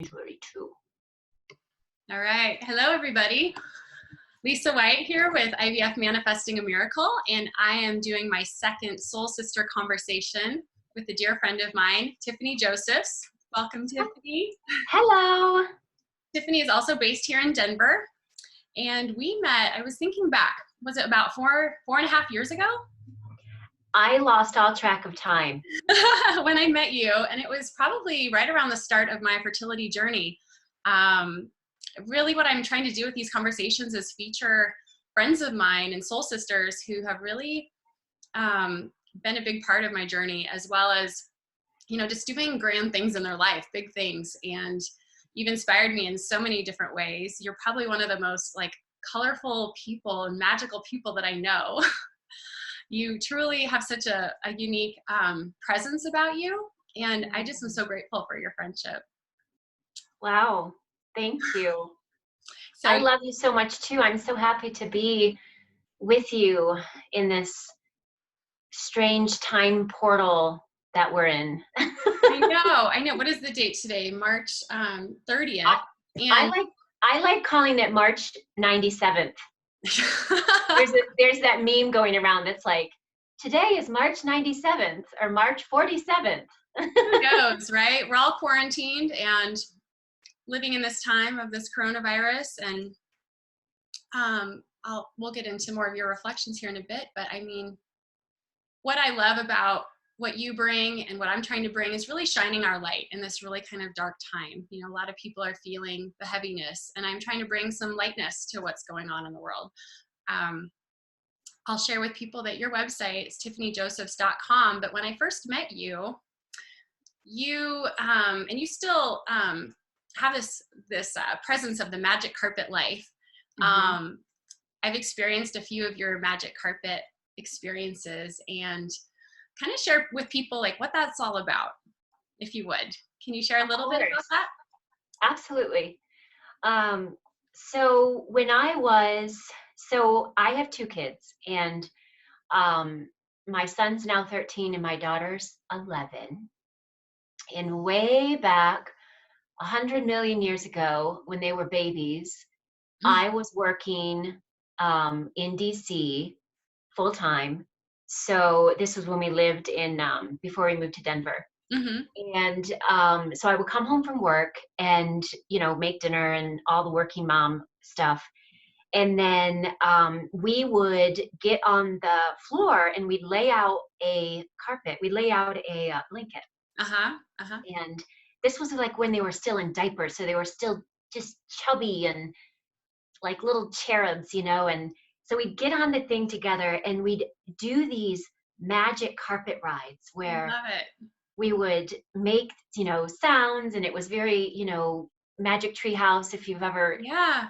February 2. All right. Hello, everybody. Lisa White here with IVF Manifesting a Miracle, and I am doing my second Soul Sister conversation with a dear friend of mine, Tiffany Josephs. Welcome, Tiffany. Hello. Tiffany is also based here in Denver, and we met, I was thinking back, was it about four and a half years ago? I lost all track of time. When I met you, and it was probably right around the start of my fertility journey. Really what I'm trying to do with these conversations is feature friends of mine and soul sisters who have really been a big part of my journey, as well as, just doing grand things in their life, big things. And you've inspired me in so many different ways. You're probably one of the most colorful people and magical people that I know. You truly have such a unique presence about you. And I just am so grateful for your friendship. Wow. Thank you. So, I love you so much too. I'm so happy to be with you in this strange time portal that we're in. I know. What is the date today? March 30th. I like calling it March 97th. There's that meme going around that's like, today is March 97th or March 47th. Who knows, right? We're all quarantined and living in this time of this coronavirus, and we'll get into more of your reflections here in a bit. But I mean, what I love about what you bring and what I'm trying to bring is really shining our light in this really kind of dark time. A lot of people are feeling the heaviness, and I'm trying to bring some lightness to what's going on in the world. I'll share with people that your website is tiffanyjosephs.com, but when I first met you, and you still have this presence of the magic carpet life. Mm-hmm. I've experienced a few of your magic carpet experiences, and kind of share with people what that's all about, if you would. Can you share a little bit about that? Absolutely. So I have two kids, and my son's now 13 and my daughter's 11. And way back 100 million years ago, when they were babies, I was working in DC full time. So this was when we lived in, before we moved to Denver. Mm-hmm. And so I would come home from work and, make dinner and all the working mom stuff. And then we would get on the floor and we'd lay out a carpet. We'd lay out a blanket. And this was when they were still in diapers. So they were still just chubby and like little cherubs, and so we'd get on the thing together and we'd do these magic carpet rides where we would make, sounds, and it was very, Magic Tree House, if you've ever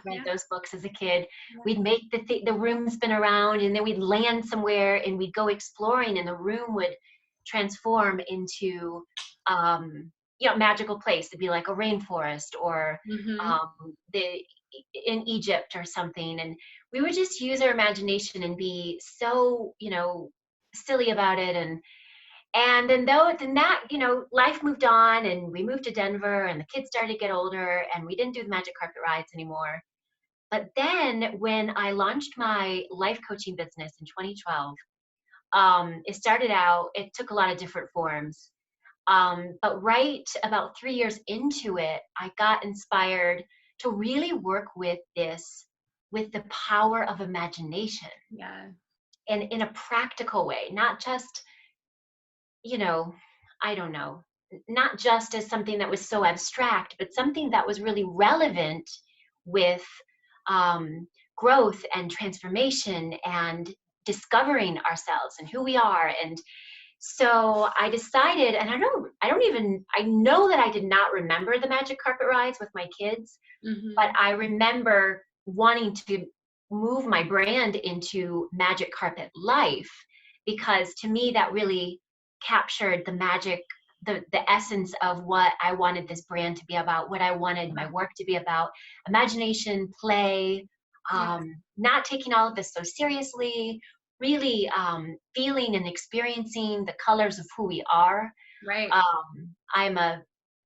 read those books as a kid. Yeah. We'd make the room spin around, and then we'd land somewhere and we'd go exploring, and the room would transform into magical place. It'd be like a rainforest or in Egypt or something. And we would just use our imagination and be so, silly about it. And then that, life moved on, and we moved to Denver, and the kids started to get older, and we didn't do the magic carpet rides anymore. But then when I launched my life coaching business in 2012, it took a lot of different forms. But right about 3 years into it, I got inspired to really work with the power of imagination. Yeah. And in a practical way, not just, I don't know, not just as something that was so abstract, but something that was really relevant with growth and transformation and discovering ourselves and who we are. And so I decided, and I know that I did not remember the magic carpet rides with my kids, but I remember wanting to move my brand into magic carpet life, because to me that really captured the magic, the essence of what I wanted this brand to be about, what I wanted my work to be about: imagination, play, not taking all of this so seriously, really feeling and experiencing the colors of who we are. Right. I'm a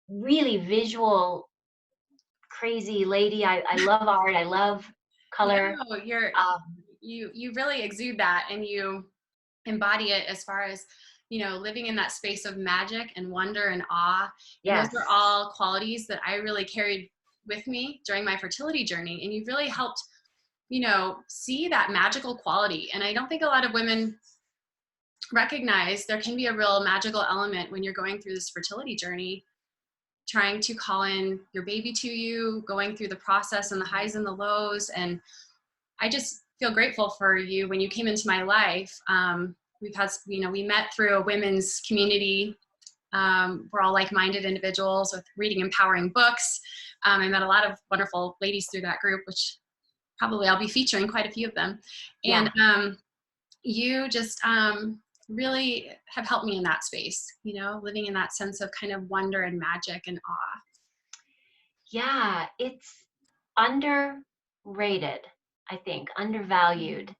really visual crazy lady. I love art. I love color. No, Um, you really exude that, and you embody it as far as, living in that space of magic and wonder and awe. And those are yes. all qualities that I really carried with me during my fertility journey. And you've really helped, see that magical quality. And I don't think a lot of women recognize there can be a real magical element when you're going through this fertility journey, trying to call in your baby to you, going through the process and the highs and the lows. And I just feel grateful for you when you came into my life. We've had, we met through a women's community. We're all like-minded individuals with reading empowering books. I met a lot of wonderful ladies through that group, which probably I'll be featuring quite a few of them. And Yeah. you just really have helped me in that space, living in that sense of kind of wonder and magic and awe. Yeah. It's underrated, I think, undervalued.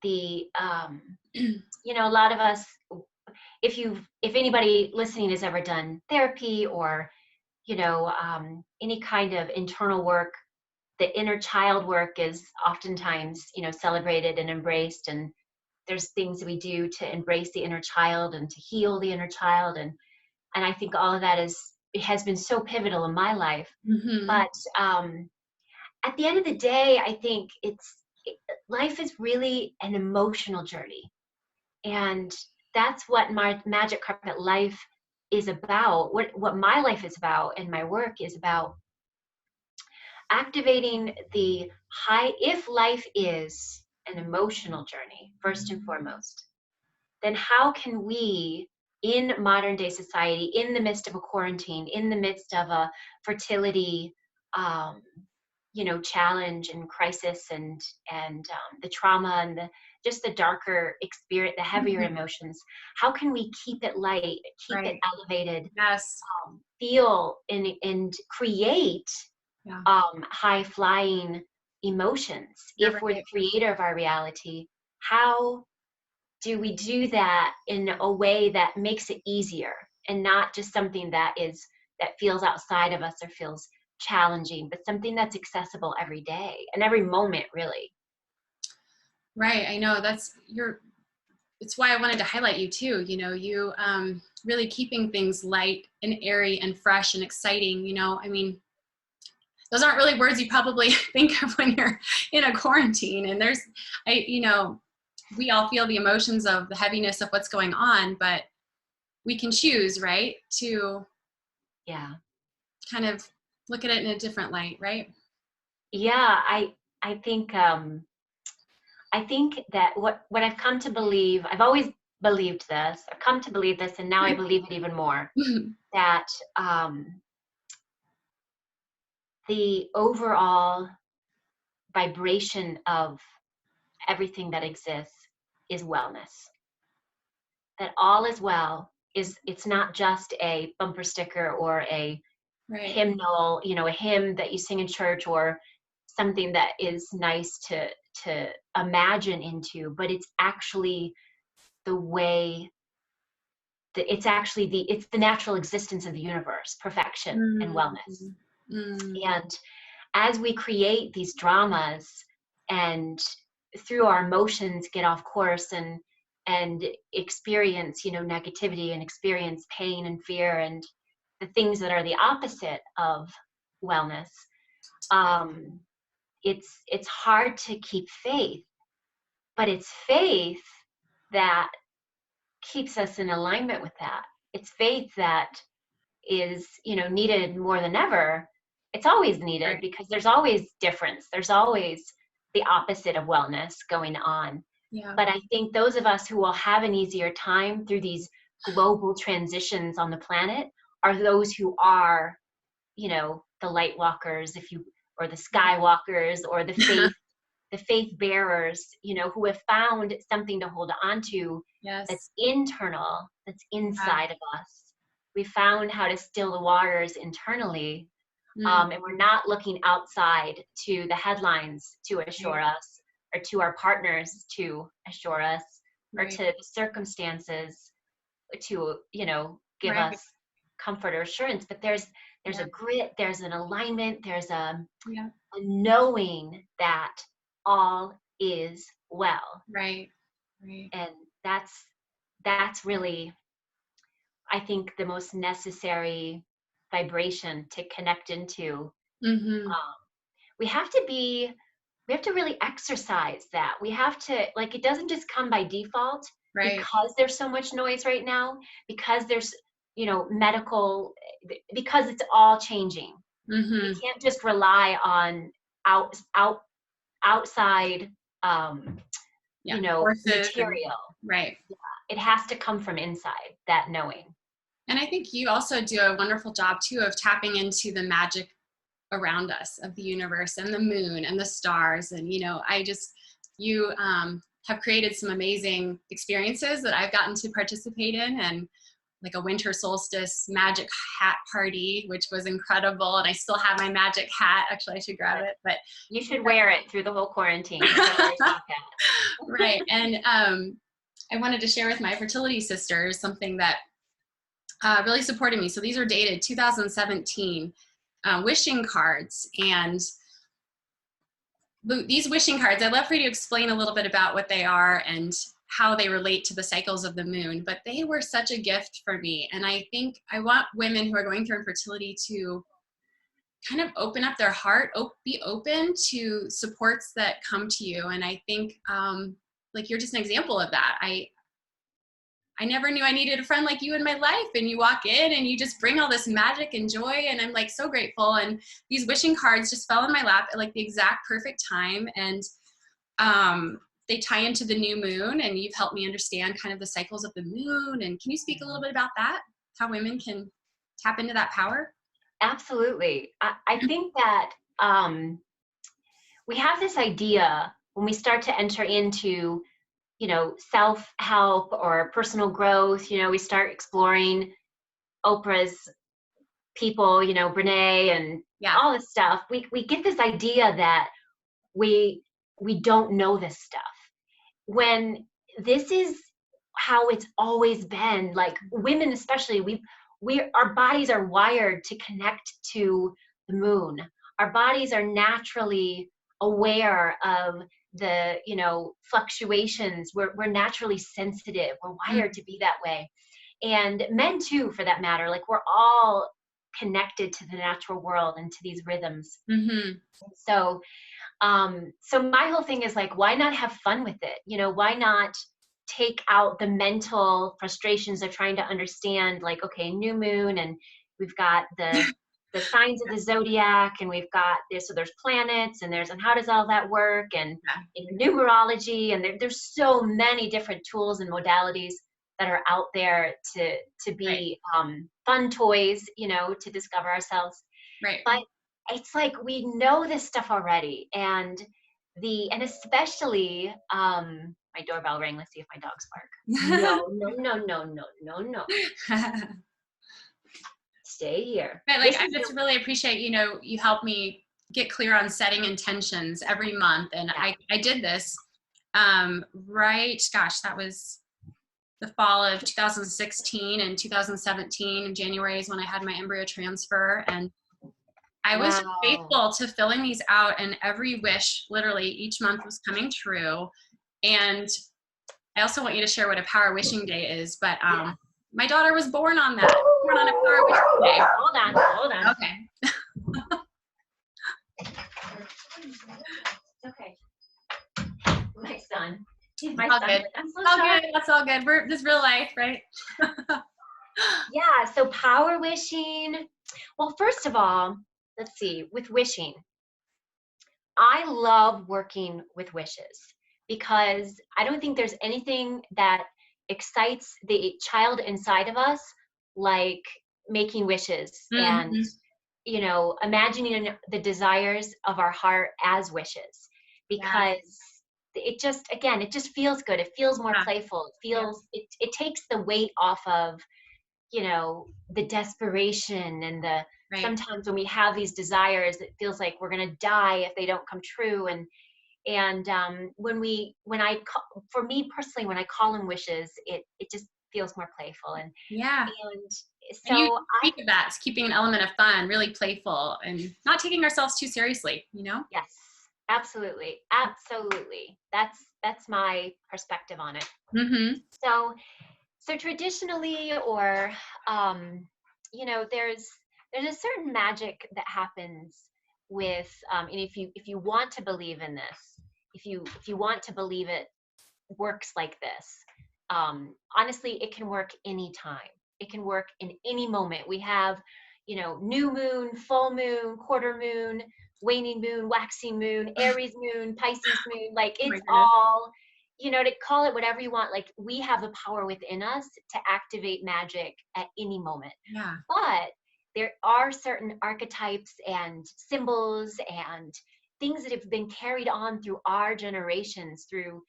The, a lot of us, if anybody listening has ever done therapy or, any kind of internal work, the inner child work is oftentimes, celebrated and embraced. And there's things we do to embrace the inner child and to heal the inner child. And I think all of that it has been so pivotal in my life. Mm-hmm. But at the end of the day, I think life is really an emotional journey. And that's what my Magic Carpet life is about. What my life is about and my work is about activating the high. If life is an emotional journey, first and foremost, then how can we, in modern day society, in the midst of a quarantine, in the midst of a fertility, um, challenge and crisis, and the trauma and just the darker experience, the heavier Mm-hmm. emotions, how can we keep it light, keep it Right. elevated, Yes. feel and create Yeah. high flying emotions? You're If we're the right. creator of our reality, how do we do that in a way that makes it easier and not just something that feels outside of us or feels challenging, but something that's accessible every day and every moment, really? Right. I know it's why I wanted to highlight you too. You really keeping things light and airy and fresh and exciting. I mean, those aren't really words you probably think of when you're in a quarantine. And we all feel the emotions of the heaviness of what's going on, but we can choose, right, to Yeah. kind of look at it in a different light, right? Yeah. I think that what I've come to believe, I've always believed this. I've come to believe this, and now I believe it even more, that the overall vibration of everything that exists is wellness. That all is well is it's not just a bumper sticker or a Right. hymnal, a hymn that you sing in church or something that is nice to imagine into, but it's actually the way that it's the natural existence of the universe, perfection and wellness. Mm, mm, And as we create these dramas and through our emotions get off course and experience negativity and experience pain and fear and the things that are the opposite of wellness, um, it's hard to keep faith, but it's faith that keeps us in alignment with that. It's faith that is needed more than ever. It's always needed right. because there's always difference, there's always the opposite of wellness going on. Yeah. But I think those of us who will have an easier time through these global transitions on the planet are those who are the light walkers, if you or the skywalkers or the faith bearers, who have found something to hold on to that's Yes. internal, that's Yeah. inside of us. We found how to still the waters internally, Mm, and we're not looking outside to the headlines to assure right. us, or to our partners to assure us, or Right. to the circumstances to give Right. us comfort or assurance. But there's There's Yeah. a grit, there's an alignment, there's Yeah. a knowing that all is well. Right. Right. And that's really, I think, the most necessary vibration to connect into. Mm-hmm. Um, we have to be, we have to really exercise that. We have to, like, it doesn't just come by default Right. because there's so much noise right now, because there's, medical, because it's all changing. We Mm-hmm. can't just rely on out outside, um, Yeah. Horses and material. right. It has to come from inside, that knowing. And I think you also do a wonderful job too of tapping into the magic around us of the universe and the moon and the stars. And, you have created some amazing experiences that I've gotten to participate in, and like a winter solstice magic hat party, which was incredible. And I still have my magic hat. Actually, I should grab it, but You should wear it through the whole quarantine, especially your top right. And I wanted to share with my fertility sisters something that really supported me. So these are dated 2017 wishing cards. And these wishing cards, I'd love for you to explain a little bit about what they are and how they relate to the cycles of the moon. But they were such a gift for me. And I think I want women who are going through infertility to kind of open up their heart, be open to supports that come to you. And I think like you're just an example of that. I never knew I needed a friend like you in my life. And you walk in and you just bring all this magic and joy. And I'm like so grateful. And these wishing cards just fell in my lap at like the exact perfect time. And they tie into the new moon. And you've helped me understand kind of the cycles of the moon. And can you speak a little bit about that? How women can tap into that power? Absolutely. I think that we have this idea when we start to enter into, self-help or personal growth. We start exploring Oprah's people, Brene and Yeah. all this stuff. We get this idea that we we don't know this stuff, when this is how it's always been. Like, women especially, our bodies are wired to connect to the moon. Our bodies are naturally aware of the, fluctuations. We're naturally sensitive. We're wired to be that way. And men too, for that matter. Like, we're all connected to the natural world and to these rhythms. Mm-hmm. So so my whole thing is like, why not have fun with it? Why not take out the mental frustrations of trying to understand, like, okay, new moon, and we've got the signs of the zodiac, and we've got this, so there's planets, and how does all that work, and in numerology, and there's so many different tools and modalities that are out there to be fun toys, to discover ourselves. Right. But it's like, we know this stuff already. And especially, my doorbell rang. Let's see if my dogs bark. No, no, no, no, no, no, no. Stay here. Right, like This I is just really appreciate, you help me get clear on setting intentions every month. And I did this right, gosh, that was the fall of 2016, and 2017 in January is when I had my embryo transfer. And I was faithful to filling these out, and every wish literally each month was coming true. And I also want you to share what a power wishing day is, but my daughter was born on that. Born on a power wishing day. Hold on. Okay. Okay. My son. He's my All son. good. I'm so All sorry. good. That's all good. We're this real life, right? Yeah. So power wishing. Well, first of all, let's see. With wishing, I love working with wishes, because I don't think there's anything that excites the child inside of us like making wishes, and Mm-hmm. imagining the desires of our heart as wishes, because it just feels good. It feels more playful. It takes the weight off of, the desperation and the, sometimes when we have these desires, it feels like we're going to die if they don't come true. For me personally, when I call them wishes, it just feels more playful. And And you So I, speak of that, it's keeping an element of fun, really playful, and not taking ourselves too seriously, you know? yes, absolutely, absolutely. That's my perspective on it. Mm-hmm. So so traditionally, or you know, there's a certain magic that happens with, and if you want to believe in this, if you want to believe it works like this. Honestly, it can work anytime. It can work in any moment. We have, you know, new moon, full moon, quarter moon, waning moon, waxing moon, Aries moon, Pisces moon. Like Oh my it's goodness. all, you know, to call it whatever you want. Like we have the power within us to activate magic at any moment. Yeah. But there are certain archetypes and symbols and things that have been carried on through our generations, through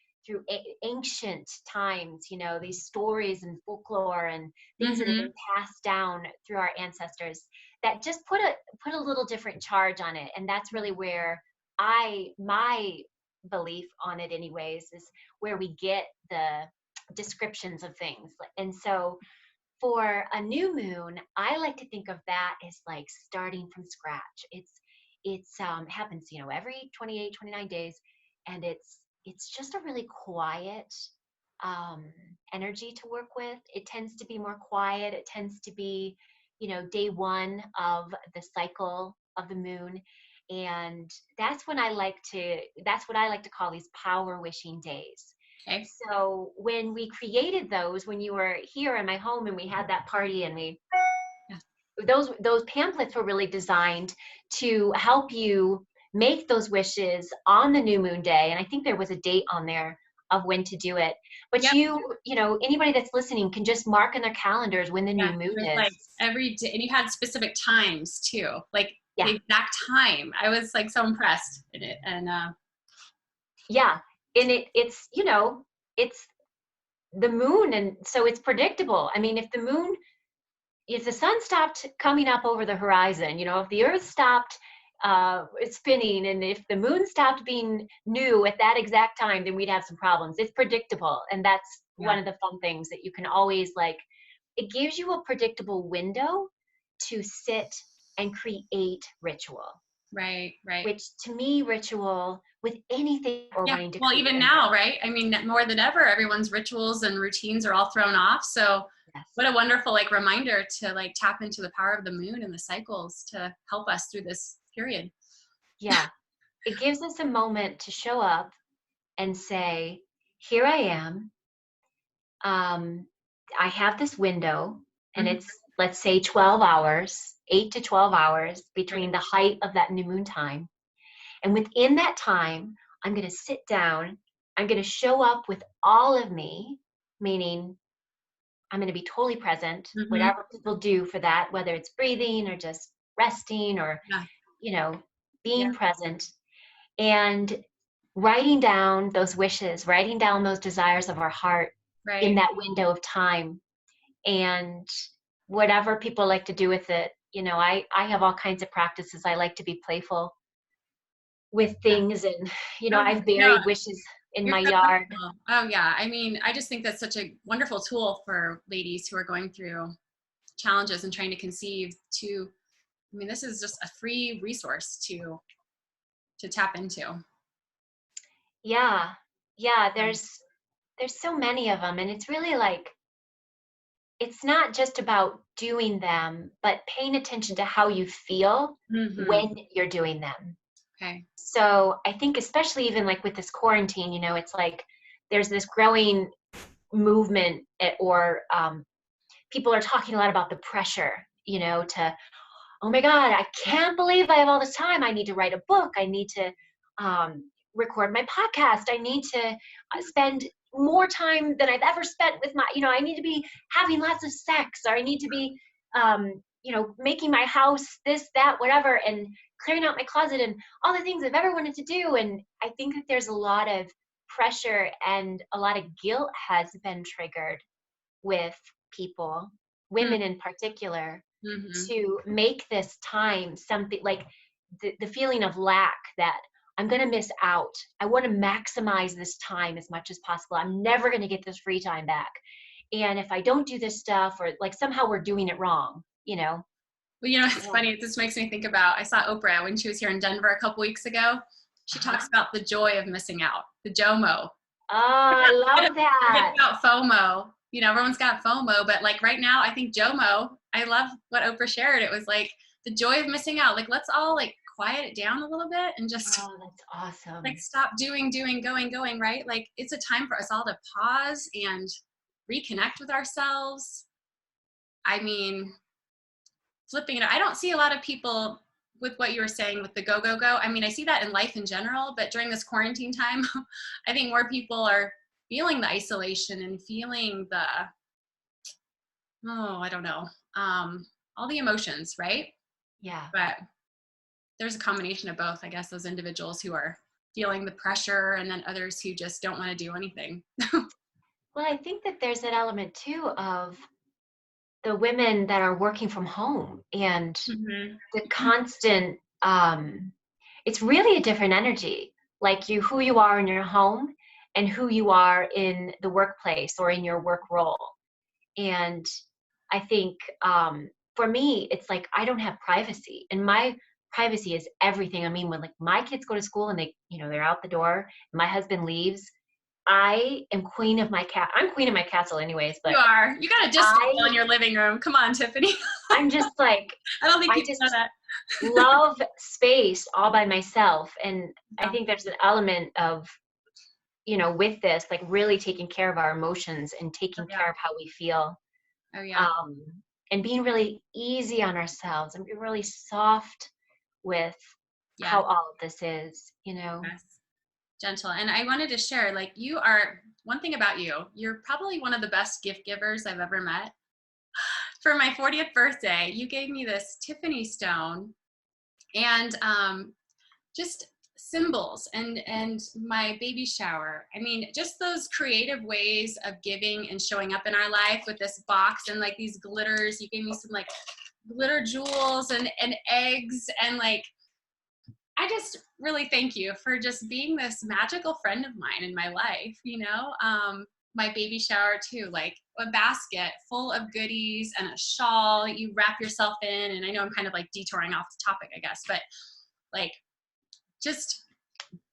ancient times, you know, these stories and folklore and things that have Mm-hmm. been passed down through our ancestors that just put a little different charge on it. And that's really where my belief on it anyways is where we get the descriptions of things. And so for a new moon, I like to think of that as like starting from scratch. It's happens, you know, every 28, 29 days, and it's just a really quiet um energy to work with. It tends to be more quiet. It tends to be, you know, day one of the cycle of the moon. And that's what I like to call these power wishing days. Okay. So when we created those, when you were here in my home and we had that party and we Yeah. those pamphlets were really designed to help you make those wishes on the new moon day. And I think there was a date on there of when to do it. But Yep. you know, anybody that's listening can just mark in their calendars when the new Yeah. moon There's is. like every day, and you had specific times too, like Yeah. the exact time. I was like so impressed in it. And Yeah. And it's, you know, it's the moon, and so it's predictable. I mean, if the sun stopped coming up over the horizon, you know, if the earth stopped spinning, and if the moon stopped being new at that exact time, then we'd have some problems. It's predictable. And that's yeah, one of the fun things that you can always like, it gives you a predictable window to sit and create ritual, right, right. which to me, ritual with anything we're Yeah. wanting to Well, create even in life. now, right? I mean, more than ever, everyone's rituals and routines are all thrown off. So Yes. what a wonderful like reminder to like tap into the power of the moon and the cycles to help us through this period. Yeah. It gives us a moment to show up and say, here I am. um, I have this window, and Mhm. it's, let's say, 12 hours, 8 to 12 hours Right, between the height of that new moon time. And within that time, I'm going to sit down. I'm going to show up with all of me, meaning I'm going to be totally present, hmm. whatever people do for that, whether it's breathing or just resting or, Yeah, you know, yeah, being present, and writing down those wishes, writing down those desires of our heart in right. that window of time. And whatever people like to do with it, you know, I have all kinds of practices. I like to be playful with Yeah. things, and you know, Oh, I've no, buried wishes in you're my so yard. wonderful. Oh yeah. I mean, I just think that's such a wonderful tool for ladies who are going through challenges and trying to conceive to, I mean, this is just a free resource to tap into. Yeah, yeah, Um, there's so many of them, and it's really like, it's not just about doing them, but paying attention to how you feel mhm. when you're doing them. Okay. So I think especially even like with this quarantine, you know, it's like there's this growing movement, or people are talking a lot about the pressure, you know, to, oh my God, I can't believe I have all this time. I need to write a book. I need to record my podcast. I need to spend more time than I've ever spent with my, you know, I need to be having lots of sex, or I need to be, you know, making my house this, that, whatever, and clearing out my closet and all the things I've ever wanted to do. And I think that there's a lot of pressure and a lot of guilt has been triggered with people, women in particular, Mm-hmm. to make this time something like the feeling of lack, that I'm going to miss out. I want to maximize this time as much as possible. I'm never going to get this free time back. And if I don't do this stuff, or like somehow we're doing it wrong, you know? Well, you know, it's Yeah. funny. This makes me think about, I saw Oprah when she was here in Denver a couple weeks ago. She talks Uh-huh. about the joy of missing out, the JOMO. Oh, I Forget love forget that. about FOMO. You know, everyone's got FOMO, but like right now, I think JOMO, I love what Oprah shared. It was like the joy of missing out. Like, let's all like quiet it down a little bit and just Oh, that's like awesome. stop doing, going, right? Like it's a time for us all to pause and reconnect with ourselves. I mean, flipping it. I don't see a lot of people with what you were saying with the go, go, go. I mean, I see that in life in general, but during this quarantine time, I think more people are feeling the isolation and feeling the, oh, I don't know, all the emotions, right? Yeah. But there's a combination of both, I guess, those individuals who are feeling the pressure and then others who just don't want to do anything. Well, I think that there's that element too of the women that are working from home and Mm-hmm. the constant, it's really a different energy, like you, who you are in your home and who you are in the workplace or in your work role. And I think, for me, it's like I don't have privacy, and my privacy is everything. I mean, when like my kids go to school and they, they're out the door, and my husband leaves, I am queen of my cat. I'm queen of my castle, anyways. You But are. You got a disco ball I, in your living room. Come on, Tiffany. I'm just like, I don't think I people know just that. love space all by myself, and I Yeah. think there's an element of, with this, like really taking care of our emotions and Oh, taking yeah. care of how we feel, Oh, yeah. um, and being really easy on ourselves and be really soft with how Yes. all of this is. Yes. Gentle. And I wanted to share, like, you are one thing about you, you're probably one of the best gift givers I've ever met. For my 40th birthday, you gave me this Tiffany stone and just symbols and my baby shower. I mean, just those creative ways of giving and showing up in our life with this box and like these glitters. You gave me some like glitter jewels and eggs and like I just really thank you for just being this magical friend of mine in my life, you know? My baby shower too, like a basket full of goodies and a shawl you wrap yourself in. And I know I'm kind of like detouring off the topic, I guess, but like just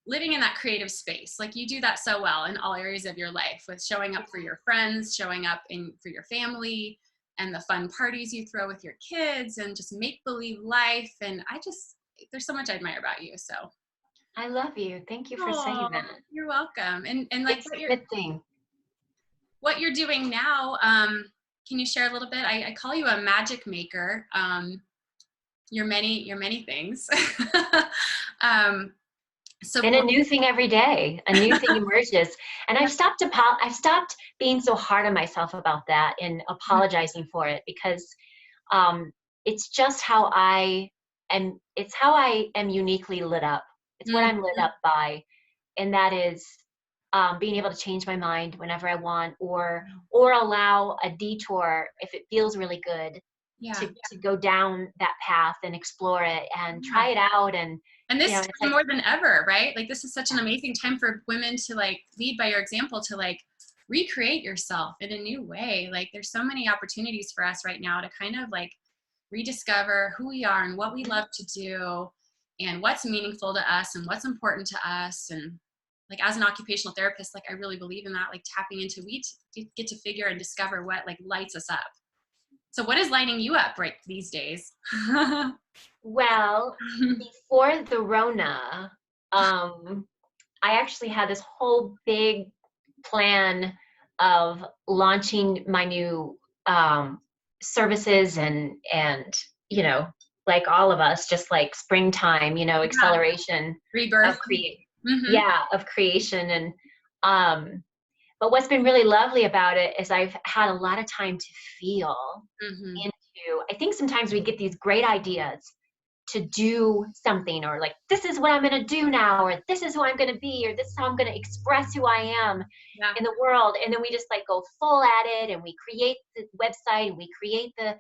living in that creative space. Like you do that so well in all areas of your life with showing up for your friends, showing up for your family and the fun parties you throw with your kids and just make believe life. And there's so much I admire about you. So, I love you. Thank you for saying oh, that. you're welcome. And like It's a good thing. what you're doing now, can you share a little bit? I call you a magic maker. You're many things. um, so And a new thing every day, a new thing emerges. And I've stopped being so hard on myself about that and apologizing for it, because um, it's just how I am. It's how I am uniquely lit up. It's what mm, I'm lit up by, and that is, being able to change my mind whenever I want, or allow a detour if it feels really good yeah. to go down that path and explore it and Yeah. try it out. And And this it's time like, more than ever, right? Like this is such an amazing time for women to like lead by your example, to like recreate yourself in a new way. Like there's so many opportunities for us right now to kind of like rediscover who we are and what we love to do and what's meaningful to us and what's important to us. And like as an occupational therapist, like I really believe in that, like tapping into get to figure and discover what like lights us up. So what is lighting you up right these days? well, before the Rona, I actually had this whole big plan of launching my new, services, and like all of us, just like springtime, Yeah, acceleration rebirth. of create Mm-hmm. yeah, of creation. And but what's been really lovely about it is I've had a lot of time to feel Mm-hmm. into. I think sometimes we get these great ideas to do something, or like, this is what I'm going to do now, or this is who I'm going to be, or this is how I'm going to express who I am Yeah. in the world. And then we just like go full at it, and we create the website, and we create the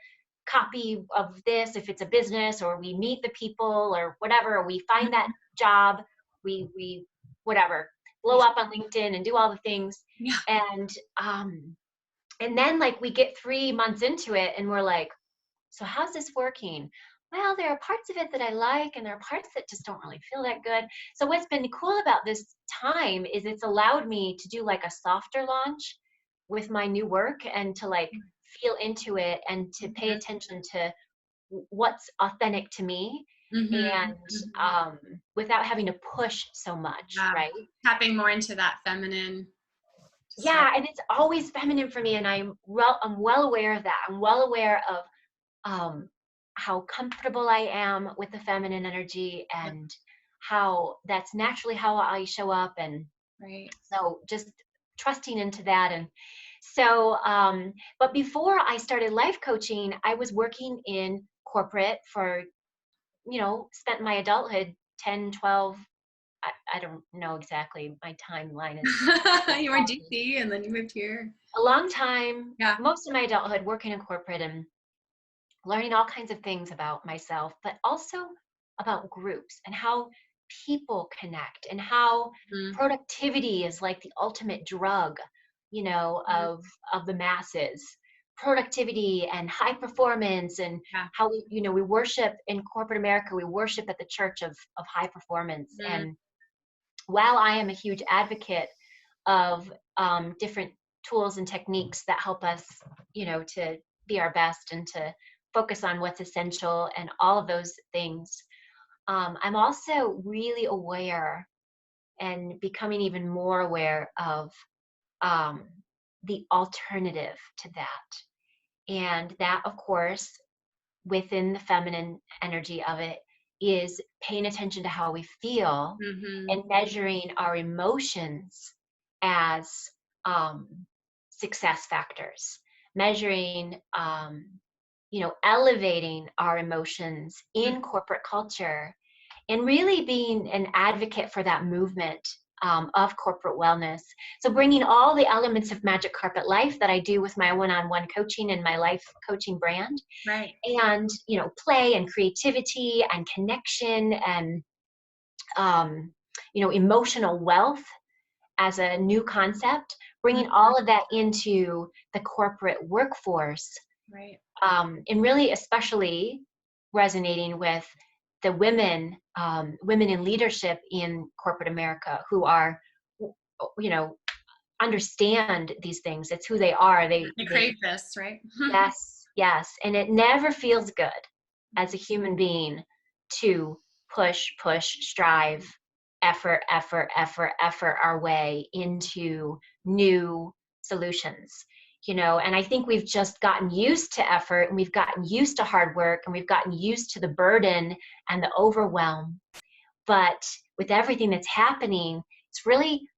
copy of this if it's a business, or we meet the people or whatever, or we find that job, we whatever, blow Yeah. up on LinkedIn and do all the things. Yeah. And And then like we get 3 months into it and we're like, so how's this working? Well, there are parts of it that I like, and there are parts that just don't really feel that good. So what's been cool about this time is it's allowed me to do like a softer launch with my new work and to like feel into it and to pay Mhm. attention to what's authentic to me, Mhm. and Mhm. without having to push so much, Yeah. right? Tapping more into that feminine to start. Yeah, and it's always feminine for me, and I'm well aware of that. I'm well aware of um, how comfortable I am with the feminine energy, Yep. and how that's naturally how I show up. And Right. so just trusting into that. And so, but before I started life coaching, I was working in corporate for, spent my adulthood 10, 12, I don't know exactly. My timeline is You were in foggy. DC and then you moved here. A long time, Yeah. most of my adulthood working in corporate and learning all kinds of things about myself, but also about groups and how people connect and how Mhm. productivity is like the ultimate drug, Mhm. of the masses. Productivity and high performance, and Yeah. how we worship in corporate America, we worship at the church of high performance. Mhm. And while I am a huge advocate of different tools and techniques that help us, to be our best and to focus on what's essential and all of those things. I'm also really aware and becoming even more aware of um, the alternative to that. And that, of course, within the feminine energy of it, is paying attention to how we feel and Mhm. measuring our emotions as um, success factors, measuring, elevating our emotions Mhm. in corporate culture, and really being an advocate for that movement of corporate wellness. So, bringing all the elements of Magic Carpet Life that I do with my one on one coaching and my life coaching brand, Right. and play and creativity and connection and um, emotional wealth as a new concept, bringing Mhm. all of that into the corporate workforce, Right. and really especially resonating with the women in leadership in corporate America who are, you know understand these things. It's who they are. I They crave this, right? Yes, yes. And it never feels good as a human being to push, push, strive, effort, effort, effort, effort our way into new solutions. And I think we've just gotten used to effort, and we've gotten used to hard work, and we've gotten used to the burden and the overwhelm. But with everything that's happening, it's really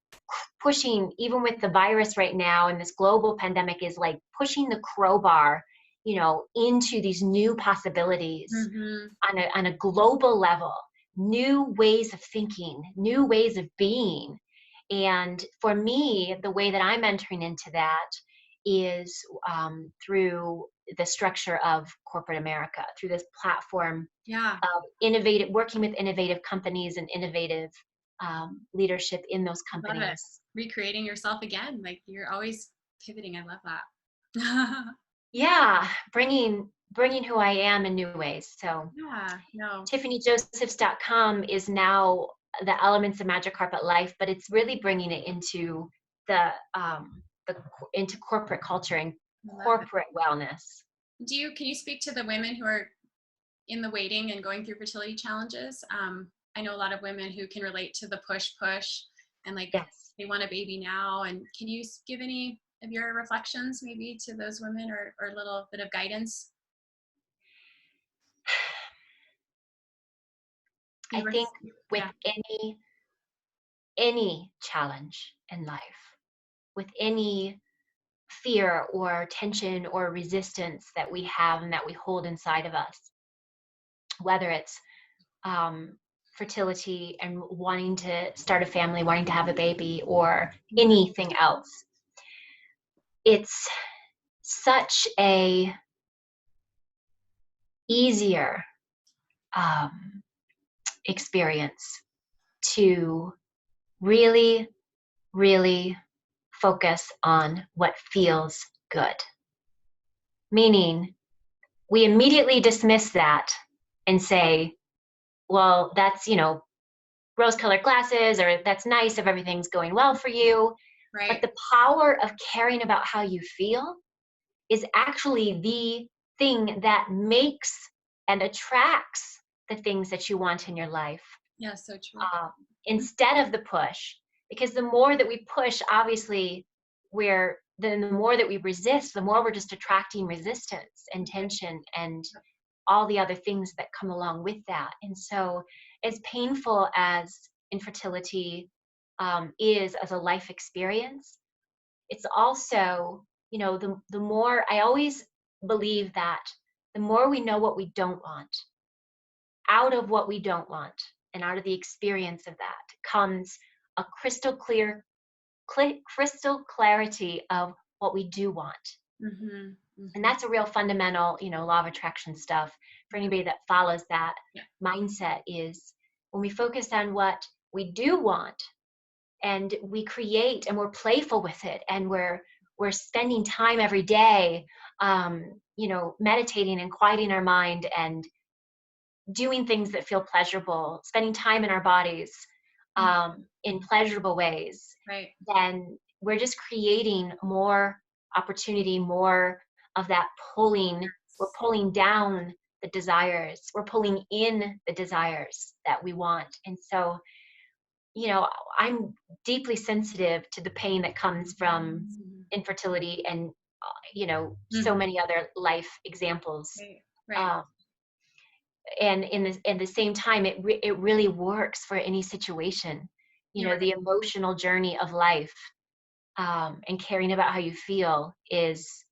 pushing, even with the virus right now and this global pandemic, is like pushing the crowbar, into these new possibilities Mhm. on a global level, new ways of thinking, new ways of being. And for me, the way that I'm entering into that is through the structure of corporate America, through this platform Yeah. of innovative, working with innovative companies and innovative leadership in those Love it. companies. Recreating yourself again. Like you're always pivoting. I love that. Yeah, bringing who I am in new ways. So Yeah. No. tiffanyjosephs.com is now the elements of Magic Carpet Life, but it's really bringing it into the into corporate culture and I love it. corporate wellness. Can you speak to the women who are in the waiting and going through fertility challenges? I know a lot of women who can relate to the push and like Yes. they want a baby now. And can you give any of your reflections maybe to those women, or a little bit of guidance? I You were, think with yeah. any challenge in life, with any fear or tension or resistance that we have and that we hold inside of us, whether it's um, fertility and wanting to start a family, wanting to have a baby, or Mhm. anything else. It's such a easier um, experience to really, really focus on what feels good. Meaning, we immediately dismiss that and say, well, that's, rose-colored glasses, or that's nice if everything's going well for you. But Right. the power of caring about how you feel is actually the thing that makes and attracts the things that you want in your life, Yeah, so true. uh, instead of the push. Because the more that we push, obviously, then the more that we resist, the more we're just attracting resistance and tension and all the other things that come along with that. And so, as painful as infertility is as a life experience, it's also, the more, I always believe that the more we know what we don't want, out of what we don't want, and out of the experience of that comes a crystal clarity of what we do want. Mhm. And Mhm. that's a real fundamental, law of attraction stuff for anybody that follows that Yeah. mindset. Is when we focus on what we do want, and we create, and we're playful with it, and we're spending time every day, meditating and quieting our mind and doing things that feel pleasurable, spending time in our bodies Mhm. in pleasurable ways, Right. then we're just creating more opportunity, more of that pulling. We're pulling down the desires, we're pulling in the desires that we want. And so, I'm deeply sensitive to the pain that comes from Mhm. infertility and, so Mhm. many other life examples. Right. Right. Um, and in the same time, it really works for any situation. You're The right. emotional journey of life, and caring about how you feel is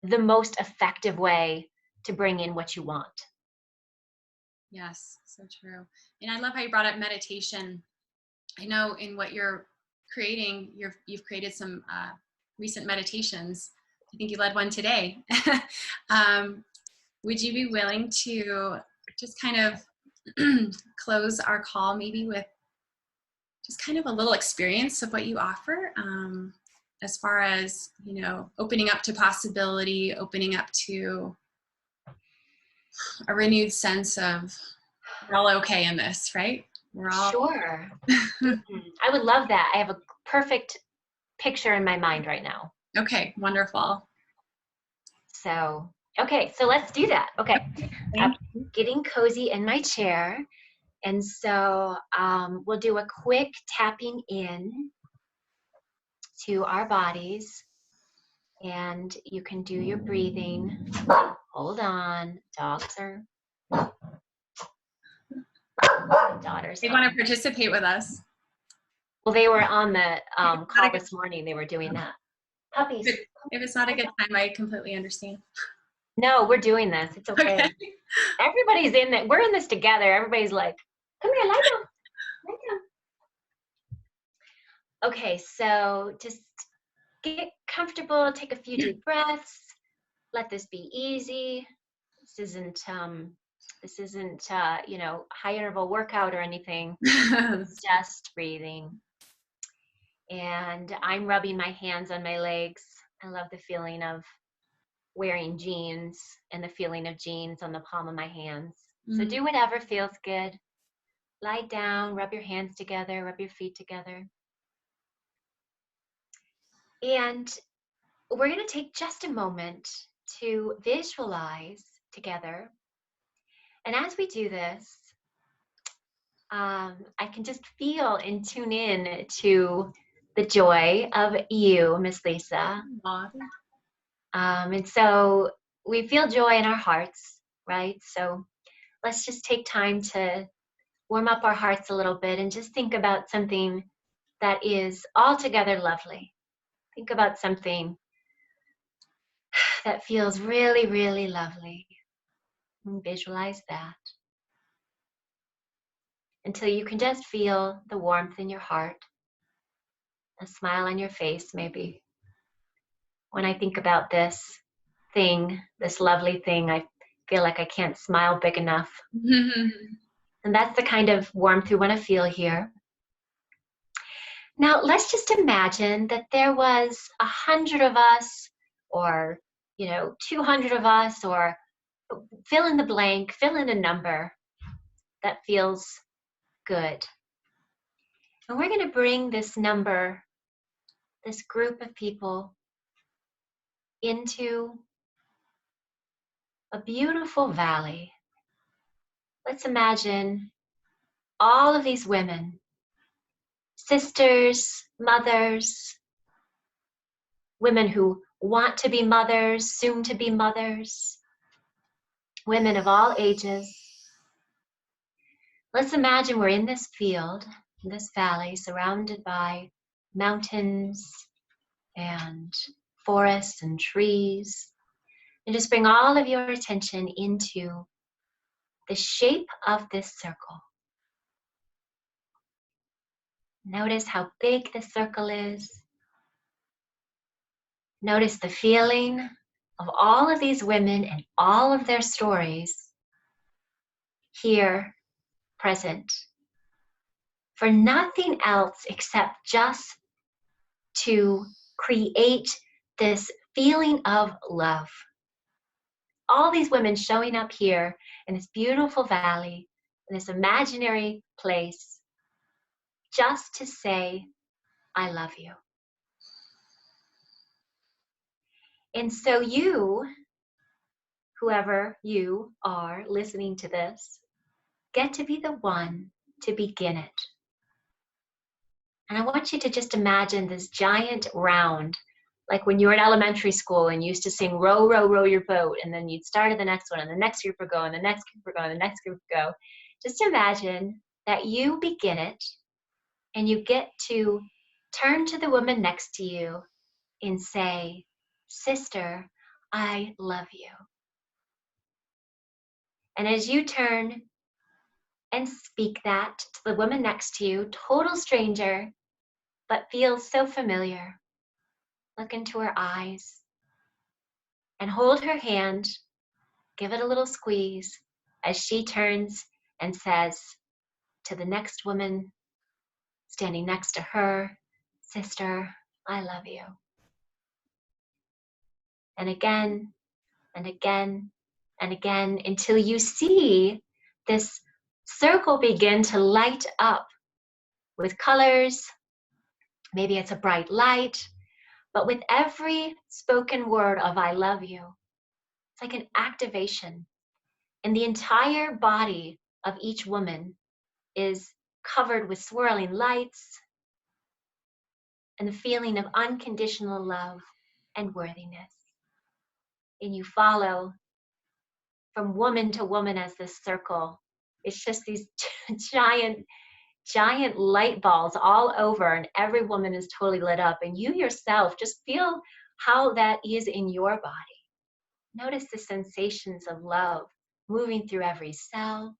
the most effective way to bring in what you want. Yes, so true. And I love how you brought up meditation. I know in what you're creating, you've created some recent meditations. I think you led one today. um, would you be willing to just kind of close our call maybe with just kind of a little experience of what you offer, as far as, opening up to possibility, opening up to a renewed sense of we're all okay in this, right? We're all Sure. I would love that. I have a perfect picture in my mind right now. okay, wonderful. So, okay, so let's do that. Okay, I'm Thank you. getting cozy in my chair. And so we'll do a quick tapping in to our bodies, and you can do your breathing. Hold on, my daughter's They want to home. participate with us. Well, they were on the If it's not a call good, this morning. They were doing that. Puppies. if it's not a good time, I completely understand. No, we're doing this. It's okay. Okay. Everybody's in it. We're in this together. Everybody's like, come here, lie down. Lie down. Okay, so just get comfortable. Take a few deep breaths. Let this be easy. This isn't high interval workout or anything. It's just breathing. And I'm rubbing my hands on my legs. I love the feeling of wearing jeans and the feeling of jeans on the palm of my hands. So Mm, do whatever feels good. Lie down, rub your hands together, rub your feet together. And we're going to take just a moment to visualize together. And as we do this, I can just feel and tune in to the joy of you, Miss Lisa. aw, And so we feel joy in our hearts, right? So let's just take time to warm up our hearts a little bit and just think about something that is altogether lovely. Think about something that feels really, really lovely. And visualize that until you can just feel the warmth in your heart, a smile on your face, maybe. When I think about this lovely thing, I feel like I can't smile big enough. And that's the kind of warmth we want to feel here. Now, let's just imagine that there was 100 of us or 200 of us, or fill in the blank, fill in a number that feels good. And we're going to bring this number, this group of people, into a beautiful valley. Let's imagine all of these women, sisters, mothers, women who want to be mothers, soon to be mothers, women of all ages. Let's imagine we're in this field, in this valley, surrounded by mountains and forests and trees. And just bring all of your attention into the shape of this circle. Notice how big the circle is. Notice the feeling of all of these women and all of their stories here present, for nothing else except just to create this feeling of love. All these women showing up here in this beautiful valley, in this imaginary place, just to say, I love you. And so you, whoever you are listening to this, get to be the one to begin it. And I want you to just imagine this giant round, like when you were in elementary school and you used to sing row, row, row your boat, and then you'd start at the next one, and the next group would go, and the next group would go, and the next group would go. Just imagine that you begin it, and you get to turn to the woman next to you and say, sister, I love you. And as you turn and speak that to the woman next to you, total stranger, but feels so familiar, look into her eyes and hold her hand, give it a little squeeze as she turns and says to the next woman standing next to her, sister, I love you. And again, and again, and again, until you see this circle begin to light up with colors. Maybe it's a bright light, but with every spoken word of I love you, it's like an activation. And the entire body of each woman is covered with swirling lights and the feeling of unconditional love and worthiness. And you follow from woman to woman as this circle. It's just these giant light balls all over, and every woman is totally lit up. And you yourself just feel how that is in your body. Notice the sensations of love moving through every cell,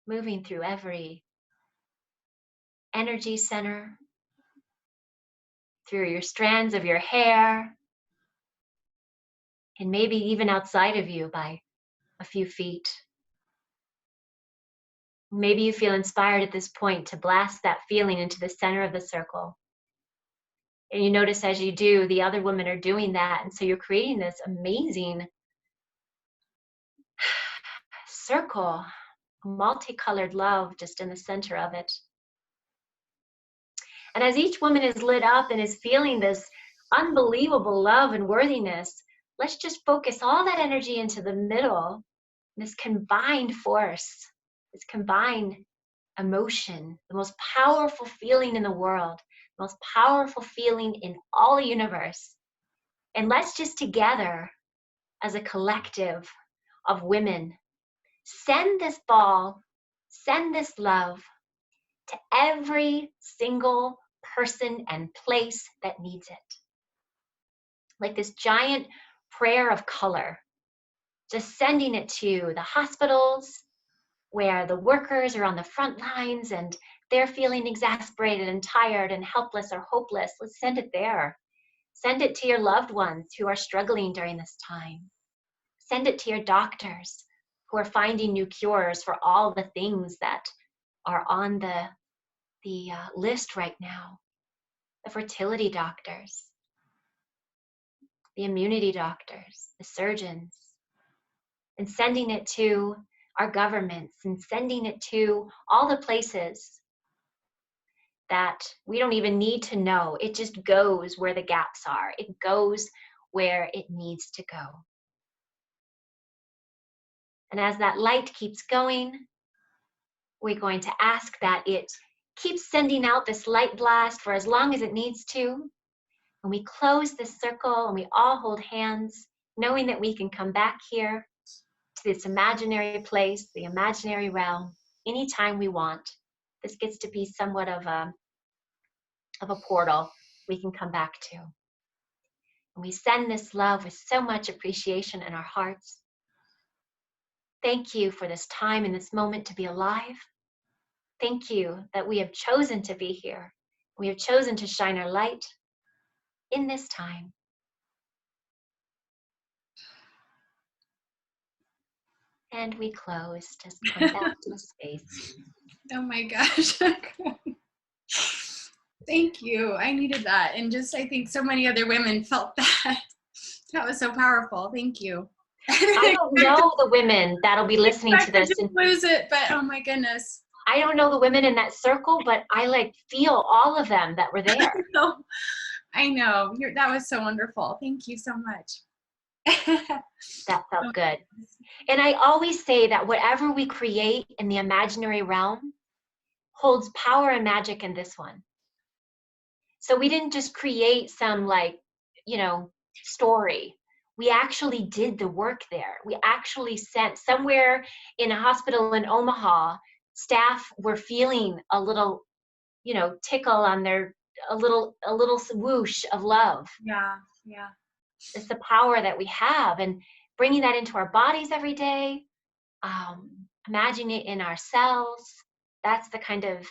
moving through every energy center, through your strands of your hair, and maybe even outside of you by a few feet. Maybe you feel inspired at this point to blast that feeling into the center of the circle. And you notice as you do, the other women are doing that. And so you're creating this amazing circle, multicolored love just in the center of it. And as each woman is lit up and is feeling this unbelievable love and worthiness, let's just focus all that energy into the middle, this combined force, this combined emotion, the most powerful feeling in the world, the most powerful feeling in all the universe. And let's just together, as a collective of women, send this ball, send this love to every single person and place that needs it. Like this giant prayer of color, just sending it to the hospitals where the workers are on the front lines and they're feeling exasperated and tired and helpless or hopeless. Let's send it there. Send it to your loved ones who are struggling during this time. Send it to your doctors who are finding new cures for all the things that are on the list right now. The fertility doctors. the immunity doctors, the surgeons, and sending it to our governments and sending it to all the places that we don't even need to know. It just goes where the gaps are. It goes where it needs to go. And as that light keeps going, we're going to ask that it keeps sending out this light blast for as long as it needs to. And we close this circle and we all hold hands, knowing that we can come back here to this imaginary place, the imaginary realm, anytime we want. This gets to be somewhat of a portal we can come back to. And we send this love with so much appreciation in our hearts. Thank you for this time and this moment to be alive. Thank you that we have chosen to be here. We have chosen to shine our light in this time. And we close, just come back to the space. Oh my gosh. Thank you. I needed that. And just, I think so many other women felt that. That was so powerful. Thank you. I don't know the women that'll be listening to this. I didn't lose it, but oh my goodness. I don't know the women in that circle, but I like feel all of them that were there. I know. That was so wonderful. Thank you so much. That felt good. And I always say that whatever we create in the imaginary realm holds power and magic in this one. So we didn't just create some story. We actually did the work there. We actually sent somewhere in a hospital in Omaha, staff were feeling a little, tickle on their, a little whoosh of love. Yeah. It's the power that we have, and bringing that into our bodies every day, imagining it in ourselves. That's the kind of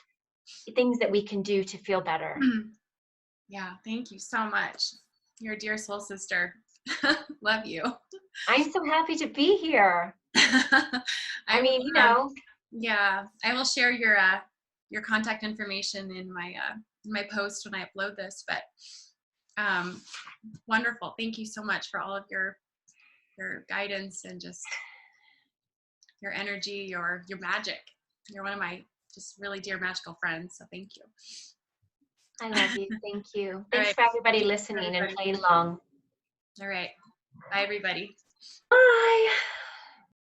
things that we can do to feel better. Yeah, thank you so much. You're a dear soul sister. Love you. I'm so happy to be here. I mean, Yeah, I will share your contact information in my post when I upload this. But wonderful. Thank you so much for all of your guidance and just your energy, your magic. You're one of my just really dear magical friends. So thank you. I love you. Thank you. Thanks right. for everybody listening and playing along. All right. Bye, everybody. Bye.